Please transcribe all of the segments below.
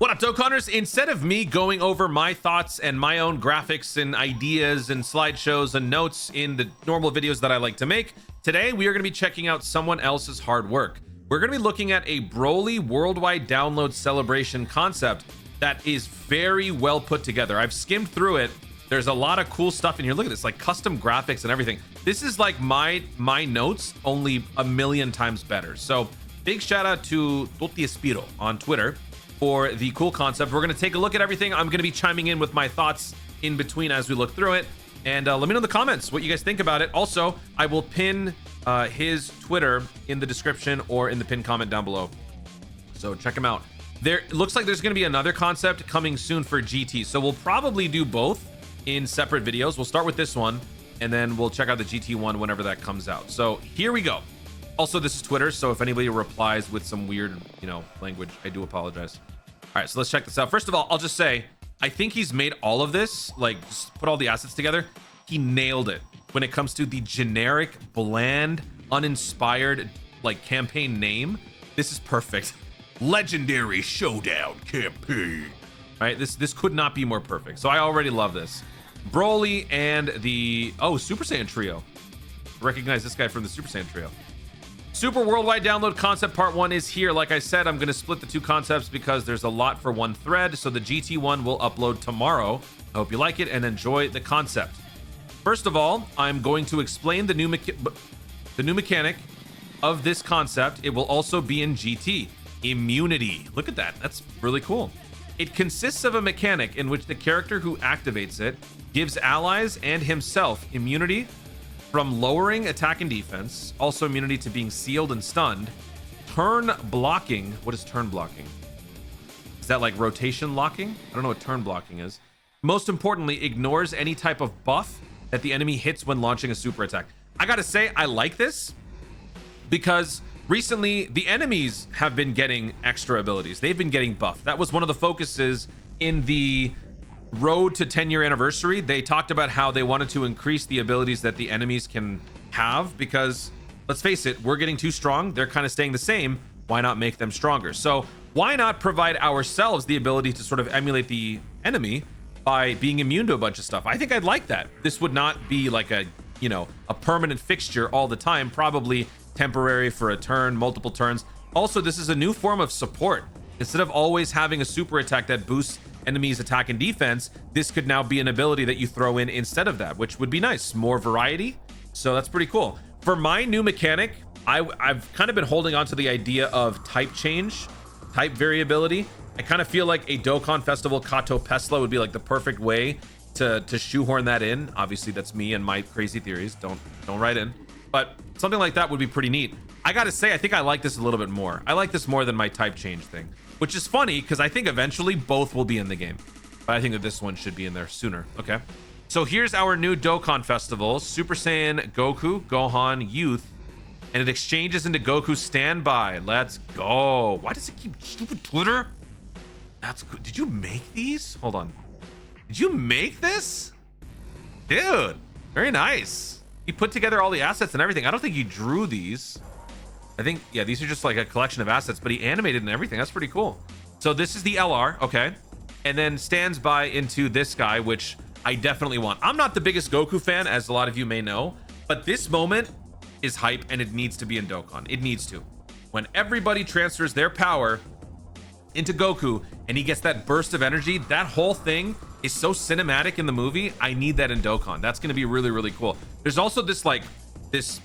What up, Dokkanners? Instead of me going over my thoughts and my own graphics and ideas and slideshows and notes in the normal videos that I like to make, today we are going to be checking out someone else's hard work. We're going to be looking at a BROLY worldwide download celebration concept that is very well put together. I've skimmed through it. There's a lot of cool stuff in here. Look at this, like custom graphics and everything. This is like my notes, only a million times better. So big shout out to Toti Espiro on Twitter for the cool concept. We're going to take a look at everything. I'm going to be chiming in with my thoughts in between as we look through it. And let me know in the comments what you guys think about it. Also, I will pin his Twitter in the description or in the pinned comment down below. So check him out. There looks like there's going to be another concept coming soon for GT. So we'll probably do both in separate videos. We'll start with this one and then we'll check out the GT one whenever that comes out. So here we go. Also, this is Twitter, so if anybody replies with some weird, language, I do apologize. All right, so let's check this out. First of all, I'll just say, I think he's made all of this, like just put all the assets together. He nailed it when it comes to the generic, bland, uninspired, like campaign name. This is perfect. Legendary Showdown Campaign. All right, this could not be more perfect. So I already love this. BROLY and the, Super Saiyan Trio. Recognize this guy from the Super Saiyan Trio. Super Worldwide Download Concept Part 1 is here. Like I said, I'm going to split the two concepts because there's a lot for one thread. So the GT one will upload tomorrow. I hope you like it and enjoy the concept. First of all, I'm going to explain the new mechanic of this concept. It will also be in GT. Immunity. Look at that. That's really cool. It consists of a mechanic in which the character who activates it gives allies and himself immunity from lowering attack and defense, also immunity to being sealed and stunned, turn blocking. What is turn blocking? Is that like rotation locking? I don't know what turn blocking is. Most importantly, ignores any type of buff that the enemy hits when launching a super attack. I gotta say, I like this because recently the enemies have been getting extra abilities. They've been getting buffed. That was one of the focuses in the road to 10-year anniversary. They talked about how they wanted to increase the abilities that the enemies can have because, let's face it, we're getting too strong. They're kind of staying the same. Why not make them stronger? So why not provide ourselves the ability to sort of emulate the enemy by being immune to a bunch of stuff? I think I'd like that. This would not be like a permanent fixture all the time, probably temporary for a turn, multiple turns. Also, this is a new form of support. Instead of always having a super attack that boosts enemies attack and defense, this could now be an ability that you throw in instead of that, which would be nice. More variety. So that's pretty cool. For my new mechanic, I've kind of been holding on to the idea of type change, type variability. I kind of feel like a Dokkan Festival Kato Pesla would be like the perfect way to shoehorn that in. Obviously, that's me and my crazy theories. Don't write in. But something like that would be pretty neat. I gotta say, I think I like this a little bit more. I like this more than my type change thing, which is funny because I think eventually both will be in the game. But I think that this one should be in there sooner. Okay. So here's our new Dokkan Festival. Super Saiyan Goku, Gohan, Youth. And it exchanges into Goku Standby. Let's go. Why does it keep stupid Twitter? That's good. Did you make these? Hold on. Did you make this? Dude, very nice. He put together all the assets and everything. I don't think he drew these. I think, yeah, these are just like a collection of assets, but he animated and everything. That's pretty cool. So this is the LR, okay. And then stands by into this guy, which I definitely want. I'm not the biggest Goku fan, as a lot of you may know, but this moment is hype and it needs to be in Dokkan. It needs to. When everybody transfers their power into Goku and he gets that burst of energy, that whole thing is so cinematic in the movie. I need that in Dokkan. That's going to be really, really cool. There's also this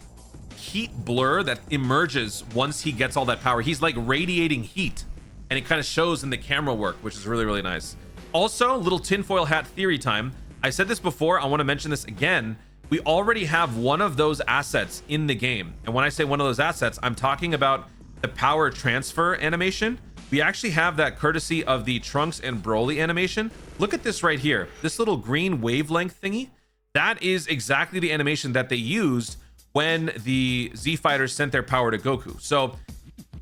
heat blur that emerges once he gets all that power. He's like radiating heat and it kind of shows in the camera work, which is really, really nice. Also, little tinfoil hat theory time. I said this before. I want to mention this again. We already have one of those assets in the game. And when I say one of those assets, I'm talking about the power transfer animation. We actually have that courtesy of the Trunks and BROLY animation. Look at this right here. This little green wavelength thingy. That is exactly the animation that they used when the Z Fighters sent their power to Goku. So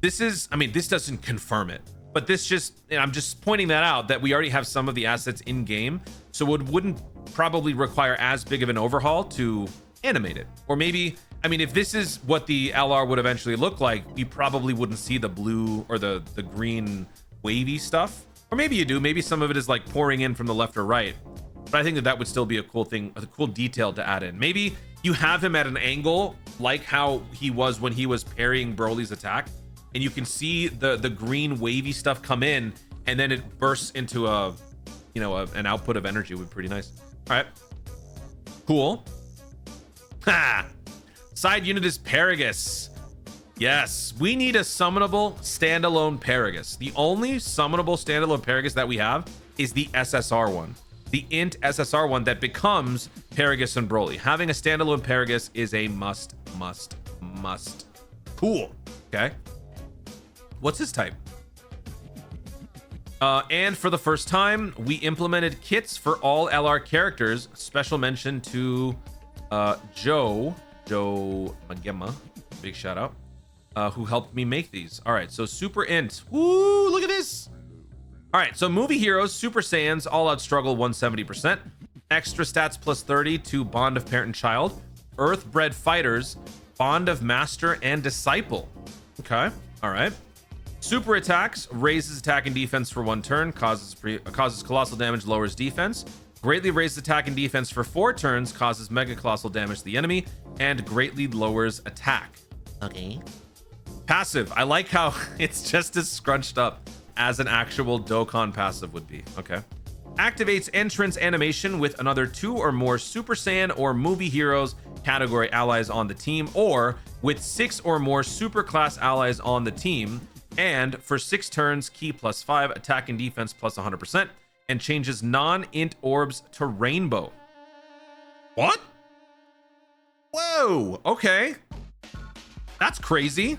this is, I mean, this doesn't confirm it, but this just, I'm just pointing that out, that we already have some of the assets in game. So it wouldn't probably require as big of an overhaul to animate it. Or maybe, I mean, if this is what the LR would eventually look like, we probably wouldn't see the blue or the green wavy stuff. Or maybe you do. Maybe some of it is like pouring in from the left or right. But I think that would still be a cool thing, a cool detail to add in. Maybe you have him at an angle like how he was when he was parrying Broly's attack, and you can see the green wavy stuff come in, and then it bursts into a, you know, an output of energy. Would be pretty nice. All right, cool. Ha! Side unit is Paragus. Yes, we need a summonable standalone Paragus. The only summonable standalone Paragus that we have is the SSR one. The int SSR one that becomes Paragus and Broly. Having a standalone Paragus is a must. Cool. Okay. What's his type? And for the first time, we implemented kits for all LR characters. Special mention to Joe Magema. Big shout out. Who helped me make these. All right, so Super Int. Woo, look at this. All right, so movie heroes, Super Saiyans, all out struggle 170%. Extra stats plus 30 to bond of parent and child. Earth-bred fighters, bond of master and disciple. Okay, all right. Super attacks, raises attack and defense for 1 turn, causes colossal damage, lowers defense. Greatly raises attack and defense for 4 turns, causes mega colossal damage to the enemy, and greatly lowers attack. Okay. Passive, I like how it's just as scrunched up as an actual Dokkan passive would be. Okay. Activates entrance animation with another 2 or more Super Saiyan or movie heroes category allies on the team, or with 6 or more super class allies on the team, and for 6 turns, key plus 5, attack and defense plus 100%, and changes non-int orbs to rainbow. What? Whoa, okay. That's crazy.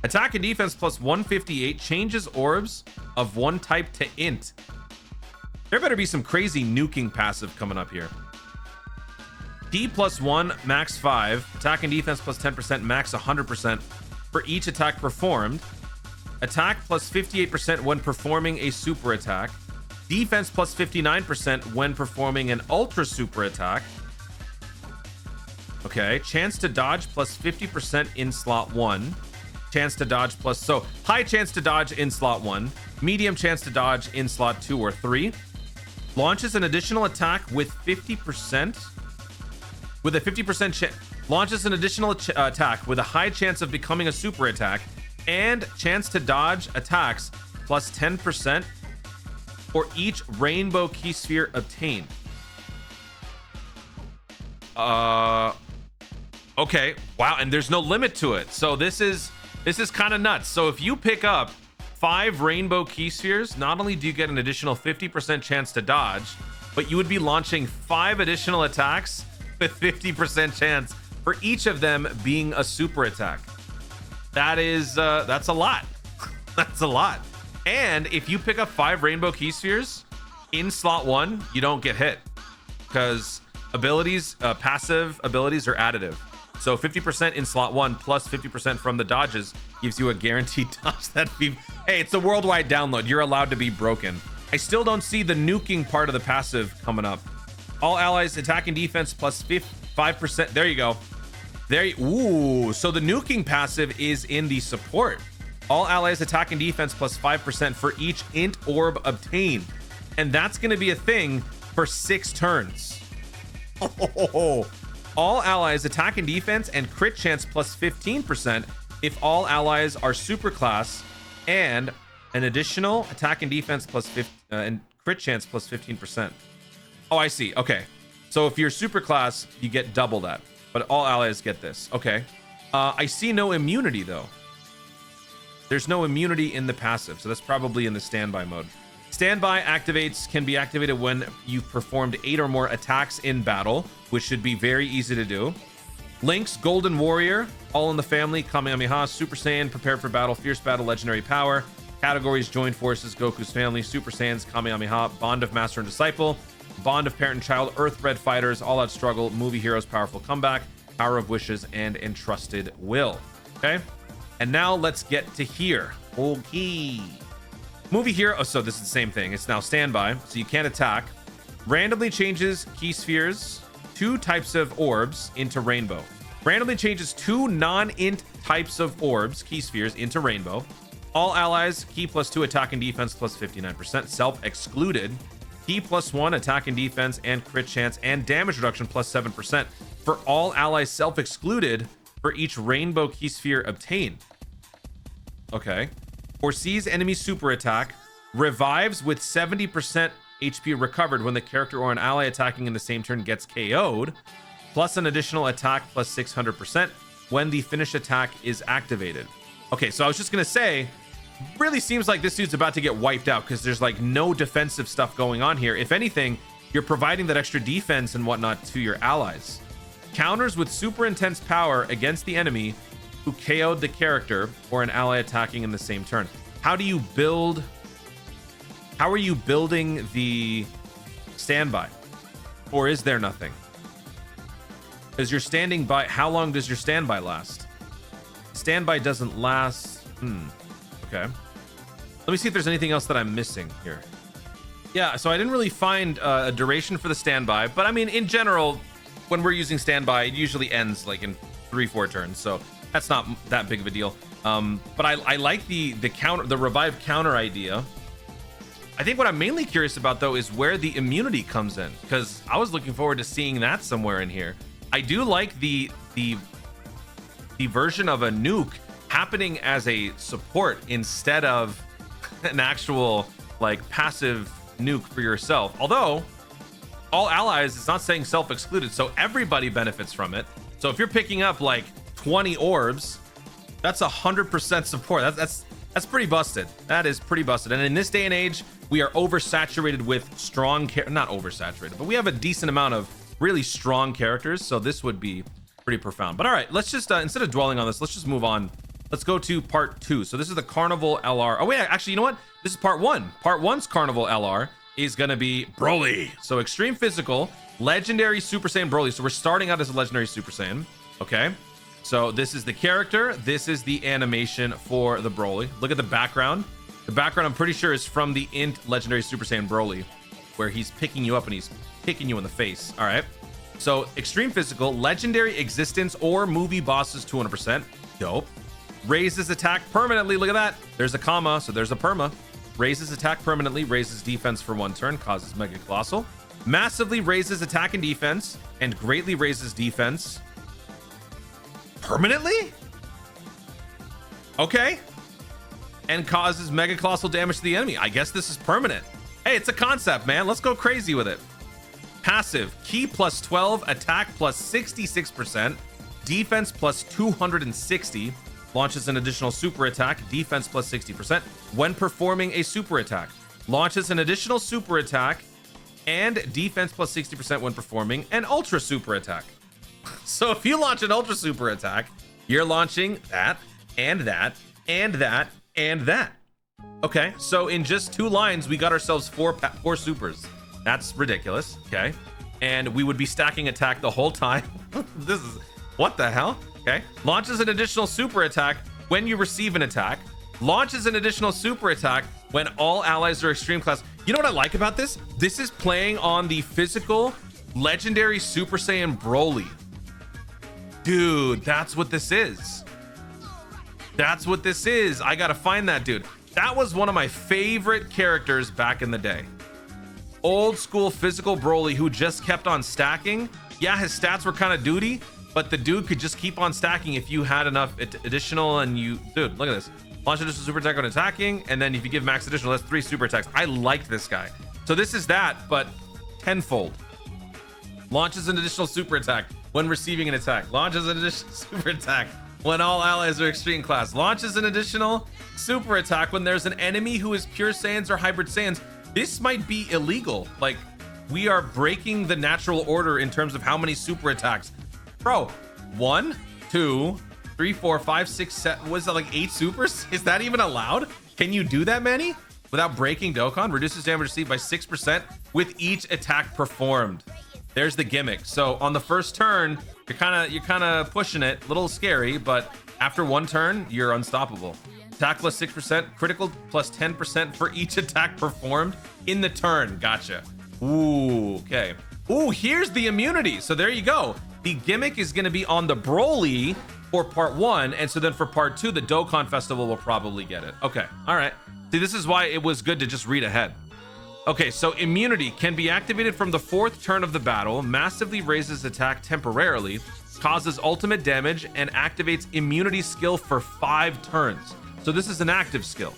Attack and defense plus 158, changes orbs of one type to int. There better be some crazy nuking passive coming up here. D plus 1, max 5. Attack and defense plus 10%, max 100% for each attack performed. Attack plus 58% when performing a super attack. Defense plus 59% when performing an ultra super attack. Okay, chance to dodge plus 50% in slot 1. Chance to dodge plus, so high chance to dodge in slot 1, medium chance to dodge in slot 2 or 3. Launches an additional attack with 50%, with a 50% chance, launches an additional attack with a high chance of becoming a super attack, and chance to dodge attacks plus 10% for each rainbow key sphere obtained. Okay, wow, and there's no limit to it. So this is kind of nuts. So if you pick up 5 rainbow key spheres, not only do you get an additional 50% chance to dodge, but you would be launching 5 additional attacks with 50% chance for each of them being a super attack. That is, that's a lot. That's a lot. And if you pick up 5 rainbow key spheres in slot 1, you don't get hit because abilities, passive abilities are additive. So 50% in slot 1 plus 50% from the dodges gives you a guaranteed dodge. Hey, it's a worldwide download. You're allowed to be broken. I still don't see the nuking part of the passive coming up. All allies attack and defense plus 5%. There you go. Ooh, so the nuking passive is in the support. All allies attack and defense plus 5% for each int orb obtained. And that's going to be a thing for 6 turns. Oh. All allies attack and defense and crit chance plus 15% if all allies are super class, and an additional attack and defense plus 50 and crit chance plus 15%. Oh, I see. Okay. So if you're super class, you get double that, but all allies get this. Okay. I see no immunity though. There's no immunity in the passive, so that's probably in the standby mode. Standby can be activated when you've performed 8 or more attacks in battle, which should be very easy to do. Link's Golden Warrior, all in the family, Kamehameha, Super Saiyan, prepared for battle, fierce battle, legendary power. Categories, joined forces, Goku's family, Super Saiyans, Kamehameha, bond of master and disciple, bond of parent and child, earth-bred fighters, all out struggle, movie heroes, powerful comeback, power of wishes, and entrusted will. Okay, and now let's get to here. Okay. Movie hero, oh, so this is the same thing. It's now standby, so you can't attack. Randomly changes key spheres, 2 types of orbs into rainbow. Randomly changes 2 non-int types of orbs, key spheres, into rainbow. All allies, key +2 attack and defense plus 59%. Self-excluded, key +1 attack and defense and crit chance and damage reduction plus 7%. For all allies self-excluded for each rainbow key sphere obtained. Okay. Foresees enemy super attack. Revives with 70% HP recovered when the character or an ally attacking in the same turn gets KO'd. Plus an additional attack plus 600% when the finish attack is activated. Okay, so I was just going to say, really seems like this dude's about to get wiped out because there's like no defensive stuff going on here. If anything, you're providing that extra defense and whatnot to your allies. Counters with super intense power against the enemy who KO'd the character or an ally attacking in the same turn. How do you build? How are you building the standby? Or is there nothing? Because you're standing by. How long does your standby last? Standby doesn't last. Okay. Let me see if there's anything else that I'm missing here. Yeah, so I didn't really find a duration for the standby, but I mean, in general, when we're using standby, it usually ends like in 3-4 turns, so that's not that big of a deal. But I like the revive counter idea. I think what I'm mainly curious about though is where the immunity comes in, because I was looking forward to seeing that somewhere in here. I do like the version of a nuke happening as a support instead of an actual like passive nuke for yourself. Although all allies, it's not saying self-excluded, so everybody benefits from it. So if you're picking up like 20 orbs, that's 100% support. That's pretty busted. That is pretty busted. And in this day and age, we are oversaturated with strong not oversaturated, but we have a decent amount of really strong characters, so this would be pretty profound. But all right, let's just instead of dwelling on this, let's just move on. Let's go to part 2. So this is the Carnival LR. Oh wait, actually, you know what? This is part 1. Part 1's Carnival LR is gonna be BROLY. So extreme physical, legendary Super Saiyan BROLY. So we're starting out as a legendary Super Saiyan. Okay. So this is the character. This is the animation for the BROLY. Look at the background. The background, I'm pretty sure, is from the Int legendary Super Saiyan BROLY, where he's picking you up and he's kicking you in the face. All right. So extreme physical, legendary existence or movie bosses 200%. Dope. Raises attack permanently. Look at that. There's a comma, so there's a perma. Raises attack permanently, raises defense for 1 turn, causes Mega Colossal. Massively raises attack and defense, and greatly raises defense permanently? Okay. And causes Mega Colossal damage to the enemy. I guess this is permanent. Hey, it's a concept, man. Let's go crazy with it. Passive, key plus 12, attack plus 66%, defense plus 260. Launches an additional super attack, defense plus 60% when performing a super attack. Launches an additional super attack and defense plus 60% when performing an ultra super attack. So if you launch an ultra super attack, you're launching that and that and that and that. Okay, so in just 2 lines, we got ourselves 4 supers. That's ridiculous. Okay, and we would be stacking attack the whole time. This is what the hell? Okay. Launches an additional super attack when you receive an attack. Launches an additional super attack when all allies are extreme class. You know what I like about this? This is playing on the physical legendary Super Saiyan BROLY. Dude, that's what this is. That's what this is. I gotta find that dude. That was one of my favorite characters back in the day. Old school physical BROLY who just kept on stacking. Yeah, his stats were kind of duty, but the dude could just keep on stacking if you had enough additional and you... Dude, look at this. Launch additional super attack when attacking, and then if you give max additional, that's 3 super attacks. I liked this guy. So this is that, but tenfold. Launches an additional super attack when receiving an attack. Launches an additional super attack when all allies are extreme class. Launches an additional super attack when there's an enemy who is pure Saiyans or hybrid Saiyans. This might be illegal. Like, we are breaking the natural order in terms of how many super attacks. Bro, 1, 2, 3, 4, 5, 6, 7. Was that like 8 supers? Is that even allowed? Can you do that many without breaking Dokkan? Reduces damage received by 6% with each attack performed. There's the gimmick. So on the first turn, you're kind of pushing it, a little scary, but after 1 turn, you're unstoppable. Attack plus 6%, critical plus 10% for each attack performed in the turn. Gotcha. Ooh, okay. Ooh, here's the immunity. So there you go. The gimmick is going to be on the BROLY for part 1, and so then for part 2, the Dokkan Festival will probably get it. Okay, all right. See, this is why it was good to just read ahead. Okay, so immunity can be activated from the 4th turn of the battle, massively raises attack temporarily, causes ultimate damage, and activates immunity skill for 5 turns. So this is an active skill.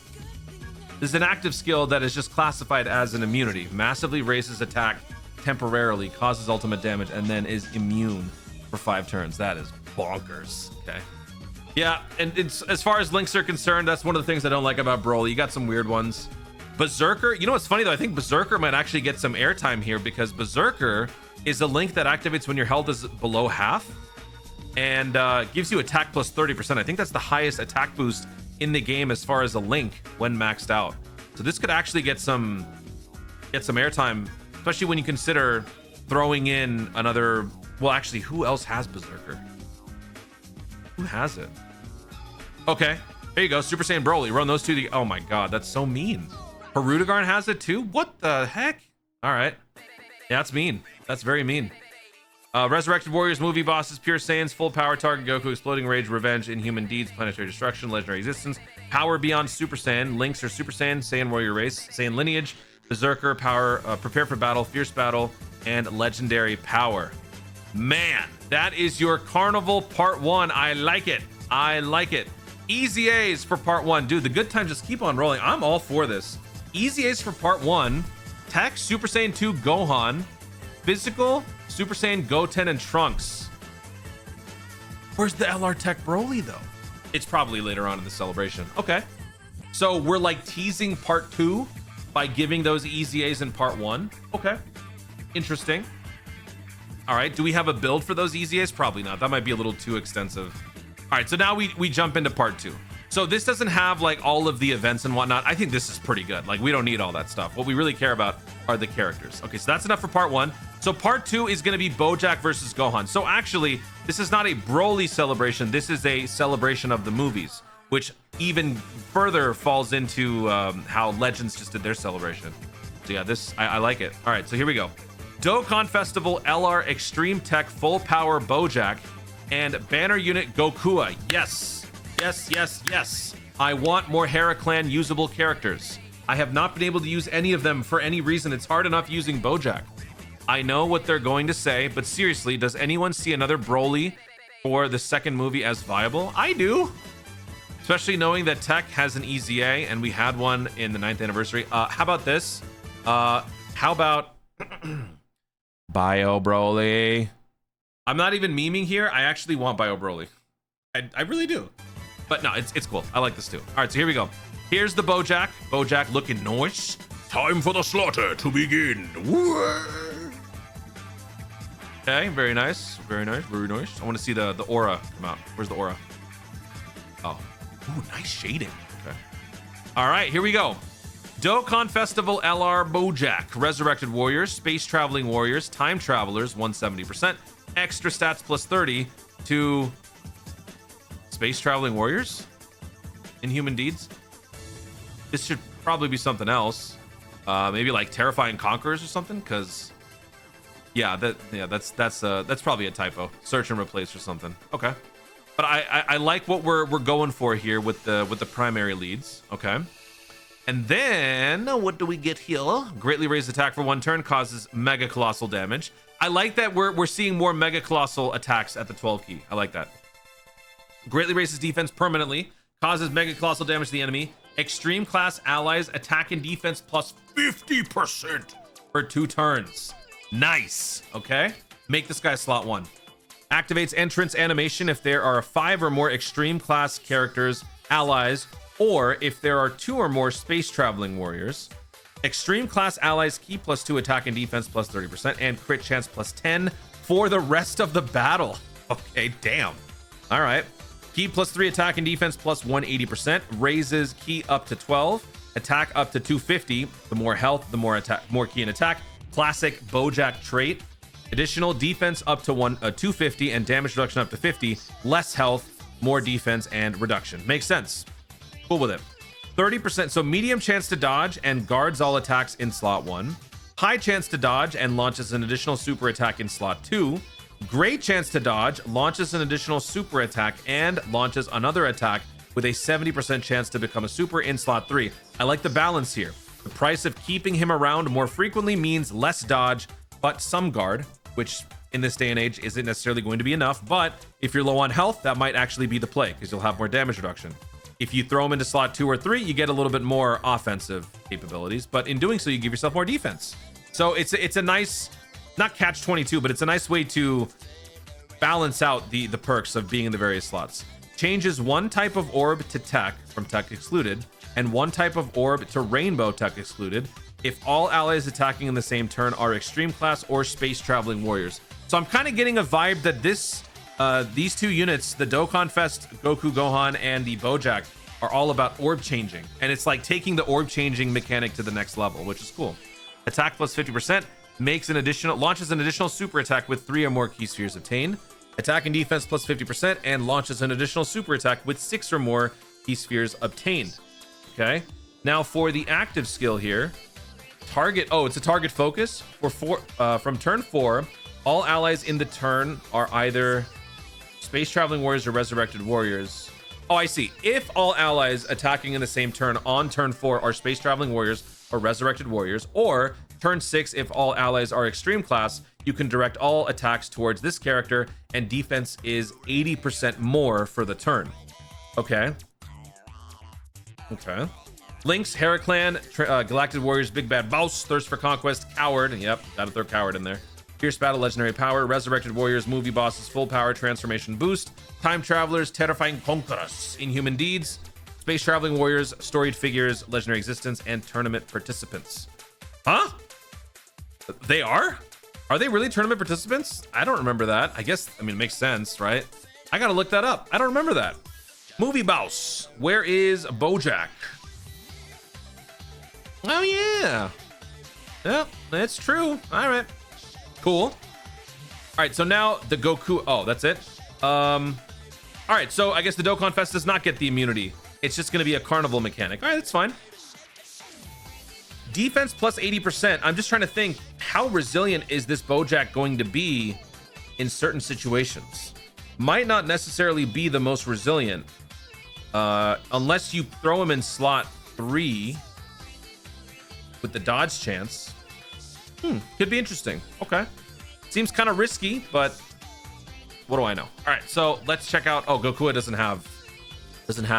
This is an active skill that is just classified as an immunity. Massively raises attack temporarily, causes ultimate damage, and then is immune for 5 turns. That is bonkers. Okay. Yeah, and it's, as far as links are concerned, that's one of the things I don't like about BROLY. You got some weird ones. Berserker, you know what's funny though? I think Berserker might actually get some airtime here because Berserker is a link that activates when your health is below half and gives you attack plus 30%. I think that's the highest attack boost in the game as far as a link when maxed out. So this could actually get some airtime, especially when you consider throwing in another. Well, actually, who else has Berserker? Who has it? Okay, there you go. Super Saiyan BROLY. Run those two. Oh my god, that's so mean. Harudegarn has it too? What the heck? All right. Yeah, that's mean. That's very mean. Resurrected Warriors, movie bosses, Pure Saiyans, full power, target Goku, exploding rage, revenge, inhuman deeds, planetary destruction, legendary existence, power beyond Super Saiyan, links are Super Saiyan, Saiyan warrior race, Saiyan lineage, Berserker, power, prepare for battle, fierce battle, and legendary power. Man, that is your Carnival Part 1. I like it. I like it. Easy A's for Part 1. Dude, the good times just keep on rolling. I'm all for this. Easy A's for Part 1. Tech, Super Saiyan 2, Gohan. Physical, Super Saiyan, Goten, and Trunks. Where's the LR Tech BROLY, though? It's probably later on in the celebration. Okay. So we're like teasing Part 2 by giving those Easy A's in Part 1. Okay. Interesting. All right. Do we have a build for those Easy A's? Probably not. That might be a little too extensive. All right. So now we jump into Part 2. So this doesn't have like all of the events and whatnot. I think this is pretty good. Like we don't need all that stuff. What we really care about are the characters. Okay, so that's enough for Part 1. So Part 2 is going to be Bojack versus Gohan. So actually, this is not a BROLY celebration. This is a celebration of the movies, which even further falls into how Legends just did their celebration. So yeah, this I like it. All right, so here we go. Dokkan Festival LR Extreme Tech Full Power Bojack and Banner Unit Gokua. Yes. Yes, yes, yes. I want more Hera Clan usable characters. I have not been able to use any of them for any reason. It's hard enough using Bojack. I know what they're going to say, but seriously, does anyone see another BROLY for the second movie as viable? I do. Especially knowing that Tech has an Easy A and we had one in the 9th anniversary. How about this? How about Bio BROLY? I'm not even memeing here. I actually want Bio BROLY. I really do. But no, it's cool. I like this too. All right, so here we go. Here's the Bojack. Bojack looking nice. Time for the slaughter to begin. Okay, very nice. Very nice. Very nice. I want to see the aura come out. Where's the aura? Oh, ooh, nice shading. Okay. All right, here we go. Dokkan Festival LR Bojack. Resurrected Warriors, Space Traveling Warriors, Time Travelers, 170%. Extra stats plus 30 to Space Traveling Warriors? Inhuman Deeds? This should probably be something else. Maybe like Terrifying Conquerors or something, because that's probably a typo. Search and replace or something. Okay. But I like what we're going for here with the primary leads. Okay. And then what do we get here? Greatly raised attack for 1 turn, causes mega colossal damage. I like that we're seeing more mega colossal attacks at the 12 key. I like that. Greatly raises defense permanently, causes mega colossal damage to the enemy. Extreme class allies attack and defense plus 50% for 2 turns. Nice. Okay. Make this guy slot 1. Activates entrance animation if there are 5 or more extreme class characters, allies, or if there are 2 or more space traveling warriors. Extreme class allies keep plus 2 attack and defense plus 30% and crit chance plus 10 for the rest of the battle. Okay, damn. All right. Key plus 3 attack and defense plus 180%. Raises key up to 12. Attack up to 250. The more health, the more attack, more key and attack. Classic Bojack trait. Additional defense up to 250 and damage reduction up to 50. Less health, more defense and reduction. Makes sense. Cool with it. 30%. So medium chance to dodge and guards all attacks in slot 1. High chance to dodge and launches an additional super attack in slot 2. Great chance to dodge, launches an additional super attack, and launches another attack with a 70% chance to become a super in slot 3. I like the balance here. The price of keeping him around more frequently means less dodge, but some guard, which in this day and age isn't necessarily going to be enough. But if you're low on health, that might actually be the play because you'll have more damage reduction. If you throw him into slot 2 or 3, you get a little bit more offensive capabilities, but in doing so, you give yourself more defense. So it's a nice, not catch-22, but it's a nice way to balance out the perks of being in the various slots. Changes one type of orb to tech from tech excluded, and one type of orb to rainbow tech excluded if all allies attacking in the same turn are extreme class or space traveling warriors. So I'm kind of getting a vibe that these two units, the Dokkan Fest Goku Gohan and the Bojack, are all about orb changing, and it's like taking the orb changing mechanic to the next level, which is cool. Attack plus 50% launches an additional super attack with 3 or more key spheres obtained. Attack and defense plus 50% and launches an additional super attack with 6 or more key spheres obtained. Okay, now for the active skill here, it's a target focus from turn 4. All allies in the turn are either space traveling warriors or resurrected warriors. Oh, I see. If all allies attacking in the same turn on turn 4 are space traveling warriors or resurrected warriors, or turn 6 if all allies are extreme class, you can direct all attacks towards this character, and defense is 80% more for the turn. Okay. Lynx, Heraclan, Galactic Warriors, Big Bad Boss, Thirst for Conquest, Coward. Yep, gotta throw Coward in there. Fierce Battle, Legendary Power, Resurrected Warriors, Movie Bosses, Full Power, Transformation Boost, Time Travelers, Terrifying Conquerors, Inhuman Deeds, Space Traveling Warriors, Storied Figures, Legendary Existence, and Tournament Participants. Huh? They are? Are they really tournament participants? I don't remember that. I mean, it makes sense, right? I gotta look that up. I don't remember that. Movie Boss. Where is Bojack? Oh, yeah. Yeah, that's true. All right. Cool. All right, so now the Goku. Oh, that's it. All right, so I guess the Dokkan Fest does not get the immunity. It's just going to be a carnival mechanic. All right, that's fine. Defense plus 80%. I'm just trying to think, how resilient is this Bojack going to be in certain situations? Might not necessarily be the most resilient, unless you throw him in slot 3 with the dodge chance. Could be interesting. Okay. Seems kind of risky, but what do I know? All right, so let's check out. Oh, Gokua doesn't have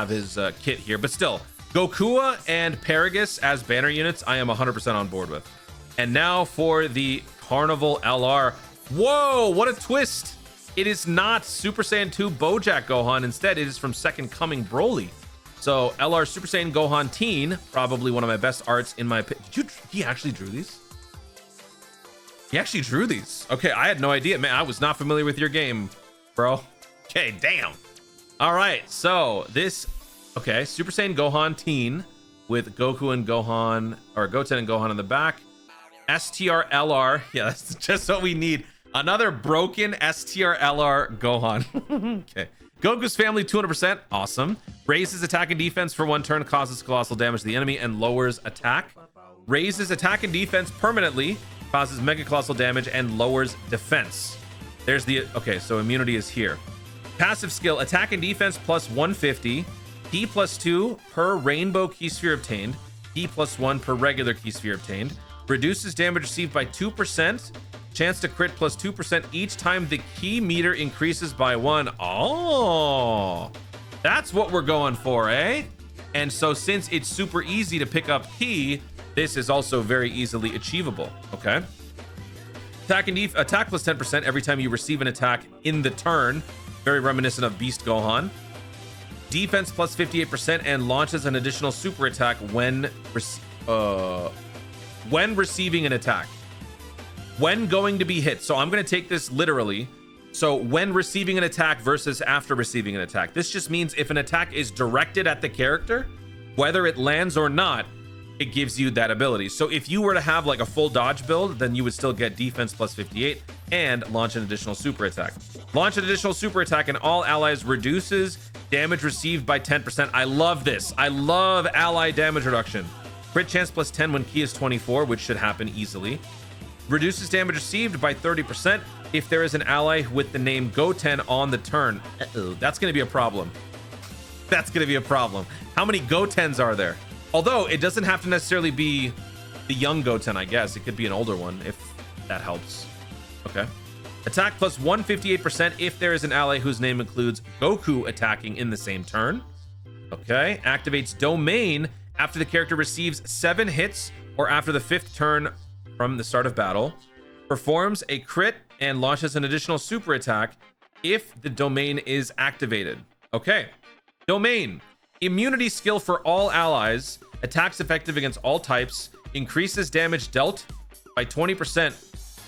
his kit here, but still, Gokua and Paragus as banner units, I am 100% on board with. And now for the Carnival LR. Whoa, what a twist! It is not Super Saiyan 2 Bojack Gohan. Instead, it is from Second Coming Broly. So LR Super Saiyan Gohan Teen, probably one of my best arts in my opinion. He actually drew these? He actually drew these. Okay, I had no idea, man. I was not familiar with your game, bro. Okay, damn. All right, so this, okay, Super Saiyan Gohan Teen with Goku and Gohan, or Goten and Gohan in the back. STR LR, yeah, that's just what we need. Another broken STR LR Gohan. Okay. Goku's family 200%, awesome. Raises attack and defense for 1 turn, causes colossal damage to the enemy, and lowers attack. Raises attack and defense permanently, causes mega colossal damage, and lowers defense. There's the, okay, so immunity is here. Passive skill, attack and defense plus 150, P plus 2 per rainbow key sphere obtained, P plus 1 per regular key sphere obtained. Reduces damage received by 2%. Chance to crit plus 2% each time the key meter increases by 1. Oh, that's what we're going for, eh? And so since it's super easy to pick up key, this is also very easily achievable. Okay. Attack plus 10% every time you receive an attack in the turn. Very reminiscent of Beast Gohan. Defense plus 58% and launches an additional super attack when receiving an attack. When going to be hit. So I'm going to take this literally. So when receiving an attack versus after receiving an attack. This just means if an attack is directed at the character, whether it lands or not, it gives you that ability. So if you were to have like a full dodge build, then you would still get defense plus 58 and launch an additional super attack. Launch an additional super attack and all allies reduces damage received by 10%. I love this. I love ally damage reduction. Crit chance plus 10 when key is 24, which should happen easily. Reduces damage received by 30% if there is an ally with the name Goten on the turn. Uh-oh, that's going to be a problem. That's going to be a problem. How many Gotens are there? Although it doesn't have to necessarily be the young Goten, I guess. It could be an older one if that helps. Okay. Attack plus 158% if there is an ally whose name includes Goku attacking in the same turn. Okay. Activates Domain after the character receives 7 hits or after the 5th turn from the start of battle. Performs a crit and launches an additional super attack if the Domain is activated. Okay. Domain. Immunity skill for all allies. Attacks effective against all types. Increases damage dealt by 20%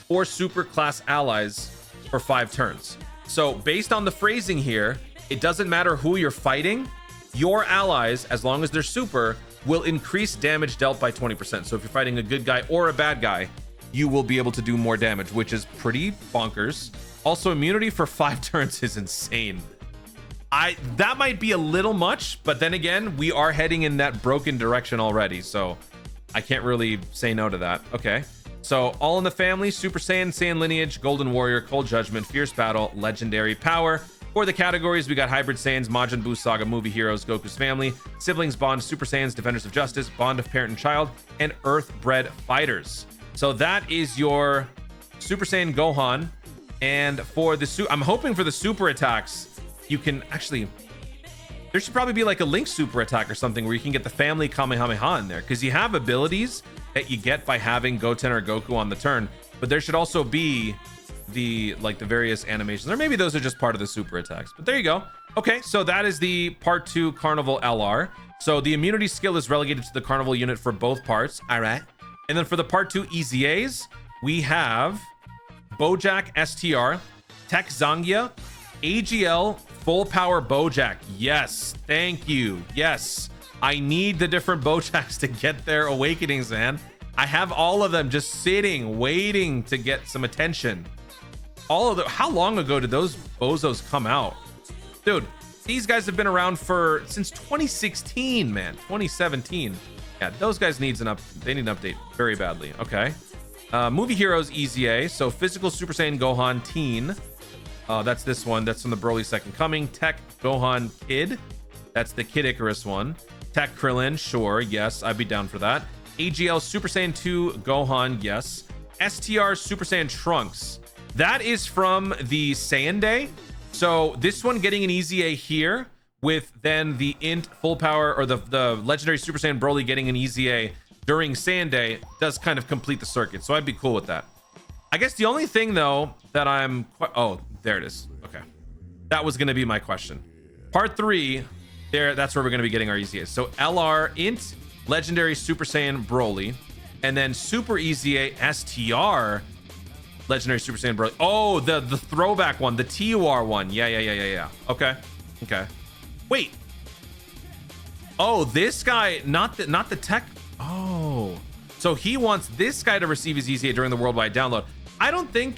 for super class allies for 5 turns. So based on the phrasing here, it doesn't matter who you're fighting. Your allies, as long as they're super, will increase damage dealt by 20%. So if you're fighting a good guy or a bad guy, you will be able to do more damage, which is pretty bonkers. Also, immunity for 5 turns is insane. That might be a little much, but then again, we are heading in that broken direction already, so I can't really say no to that. Okay, so all in the family: Super Saiyan, Saiyan Lineage, Golden Warrior, Cold Judgment, Fierce Battle, Legendary Power. For the categories, we got Hybrid Saiyans, Majin Buu Saga, Movie Heroes, Goku's Family, Siblings Bond, Super Saiyans, Defenders of Justice, Bond of Parent and Child, and Earth-bred Fighters. So that is your Super Saiyan Gohan. And for the I'm hoping for the super attacks, you can actually, there should probably be like a Link super attack or something where you can get the family Kamehameha in there, because you have abilities that you get by having Goten or Goku on the turn, but there should also be the various animations, or maybe those are just part of the super attacks, but there you go. Okay, so that is the part 2 Carnival LR. So the immunity skill is relegated to the Carnival unit for both parts. All right. And then for the part 2 EZAs, we have Bojack STR, Tech Zangia, AGL, Full Power Bojack. Yes, thank you. Yes, I need the different Bojacks to get their awakenings, man. I have all of them just sitting, waiting to get some attention. All of the, how long ago did those bozos come out? Dude, these guys have been around since 2016, man. 2017. Yeah, those guys they need an update very badly. Okay. Movie Heroes EZA. So Physical Super Saiyan Gohan Teen. That's this one. That's from the Broly Second Coming. Tech Gohan Kid. That's the Kid Icarus one. Tech Krillin. Sure. Yes, I'd be down for that. AGL Super Saiyan 2 Gohan. Yes. STR Super Saiyan Trunks. That is from the Saiyan Day. So this one getting an EZA here with then the Int Full Power, or the Legendary Super Saiyan Broly getting an EZA during Saiyan Day does kind of complete the circuit. So I'd be cool with that. I guess the only thing though that I'm oh, there it is. Okay. That was going to be my question. Part 3 there, that's where we're going to be getting our EZAs. So LR Int Legendary Super Saiyan Broly, and then Super EZA STR Legendary Super Saiyan Broly. Oh, the throwback one, the TUR one. Yeah. Okay. Wait. Oh, this guy, not the tech. Oh, so he wants this guy to receive his EZA during the worldwide download. I don't think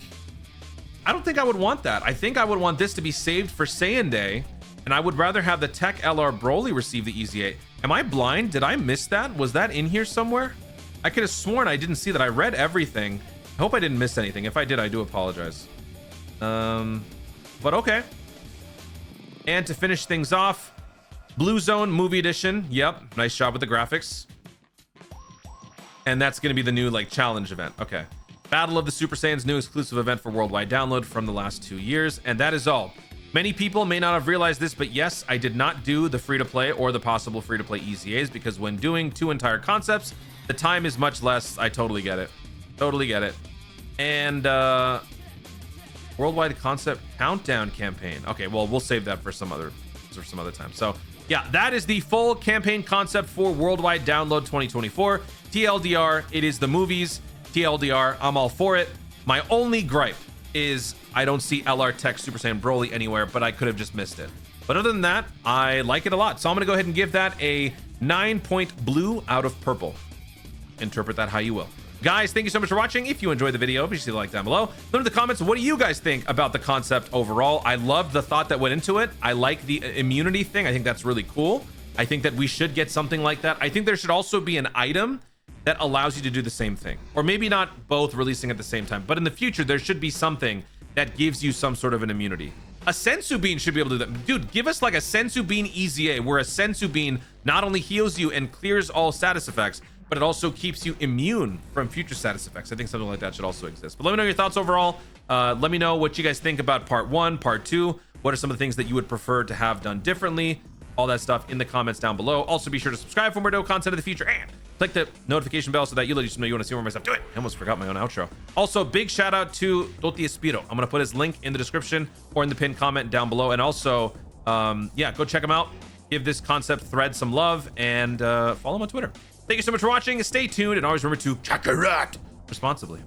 I would want that. I think I would want this to be saved for Saiyan Day, and I would rather have the Tech LR Broly receive the EZA. Am I blind? Did I miss that? Was that in here somewhere? I could have sworn I didn't see that. I read everything. I hope I didn't miss anything. If I did, I do apologize. But okay. And to finish things off, Blue Zone Movie Edition. Yep, nice job with the graphics. And that's going to be the new challenge event. Okay. Battle of the Super Saiyans, new exclusive event for worldwide download from the last 2 years. And that is all. Many people may not have realized this, but yes, I did not do the free-to-play or the possible free-to-play EZAs, because when doing 2 entire concepts, the time is much less. I totally get it. Totally get it. And worldwide concept countdown campaign. Okay, well, we'll save that for some other time. So yeah, that is the full campaign concept for worldwide download 2024. TLDR, it is the movies. TLDR, I'm all for it. My only gripe is I don't see LR Tech Super Saiyan Broly anywhere, but I could have just missed it. But other than that, I like it a lot. So I'm going to go ahead and give that a 9-point blue out of purple. Interpret that how you will. Guys, thank you so much for watching. If you enjoyed the video, please leave a like down below. Let me know in the comments, what do you guys think about the concept overall? I love the thought that went into it. I like the immunity thing. I think that's really cool. I think that we should get something like that. I think there should also be an item that allows you to do the same thing. Or maybe not both releasing at the same time, but in the future, there should be something that gives you some sort of an immunity. A Sensu Bean should be able to do that. Dude, give us like a Sensu Bean EZA, where a Sensu Bean not only heals you and clears all status effects, but it also keeps you immune from future status effects. I think something like that should also exist. But let me know your thoughts overall. Let me know what you guys think about part 1, part 2. What are some of the things that you would prefer to have done differently? All that stuff in the comments down below. Also, be sure to subscribe for more dope content in the future and click the notification bell so that you let you know you want to see more of my stuff. Do it. I almost forgot my own outro. Also, big shout out to Toti Espiro. I'm going to put his link in the description or in the pinned comment down below. And also, yeah, go check him out. Give this concept thread some love and follow him on Twitter. Thank you so much for watching. Stay tuned and always remember to check your responsibly.